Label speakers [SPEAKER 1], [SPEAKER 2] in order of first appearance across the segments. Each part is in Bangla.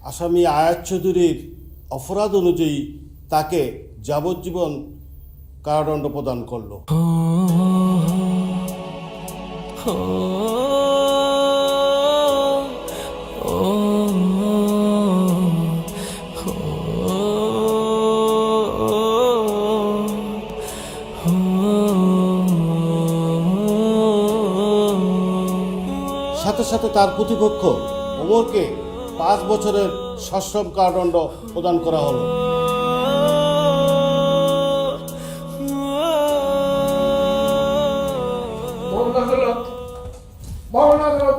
[SPEAKER 1] আসামি আয়াত চৌধুরীর অপরাধ অনুযায়ী তাকে যাবজ্জীবন কারাদণ্ড প্রদান করল। সাথে সাথে তার প্রতিপক্ষ ওমরকে 5 বছরের সশ্রম কারাদণ্ড প্রদান করা হলো।
[SPEAKER 2] মহান আদালত,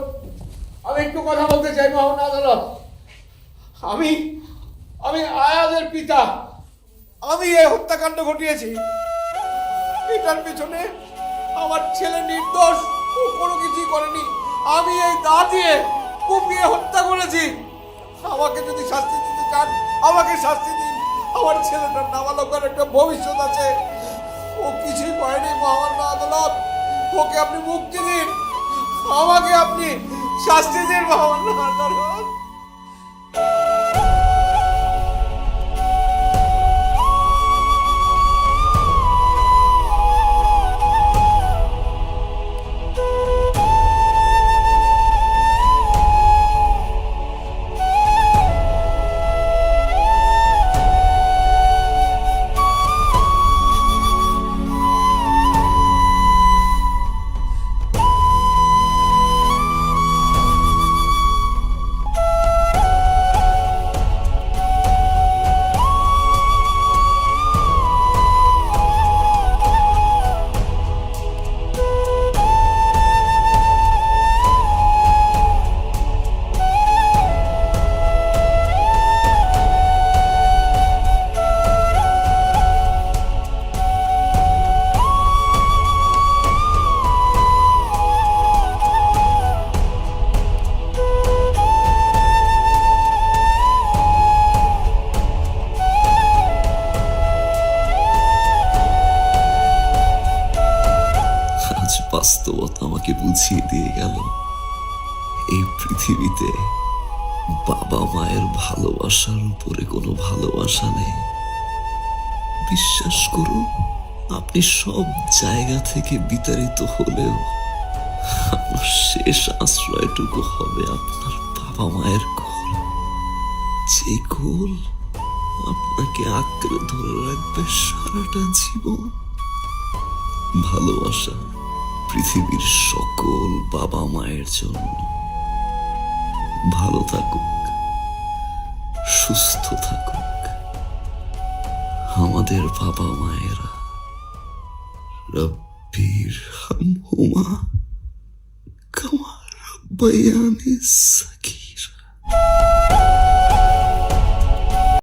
[SPEAKER 2] আমি একটু কথা বলতে চাই। মহান আদালত, আমি আয়াদের পিতা, আমি এই হত্যাকাণ্ড ঘটিয়েছি। এটার পেছনে আমার ছেলে নির্দোষ, ও কোনো কিছুই করেনি। আমি এই দা দিয়ে কুপিয়ে হত্যা করেছি। আমাকে যদি শাস্তি দিতে চান আমাকে শাস্তি দিন। আমার ছেলেটার নাবালকের একটা ভবিষ্যৎ আছে, ও কিছুই করেনি। মহান আদালত, ওকে আপনি মুক্তি দিন, আমাকে আপনি শাস্তি দিন। মহান আদালত,
[SPEAKER 3] বাস্তবতা আমাকে বুঝিয়ে দিয়ে গেল এই পৃথিবীতে বাবা মায়ের ভালোবাসার উপরে কোনো ভালোবাসা নেই। বিশ্বাস করুন, আপনি সব জায়গা থেকে বিতাড়িত হলেও আপনার শেষ আশ্রয়টুকু হবে আপনার বাবা মায়ের কোল, যে কোল আপনাকে আঁকড়ে ধরে রাখবে সারাটা জীবন। ভালোবাসা পৃথিবীর সকল বাবা মায়ের জন্য। ভালো থাকুক, সুস্থ থাকুক আমাদের বাবা মায়েরা। রব্বির হামহুমা কামা রাব্বায়ানি সাগীরা।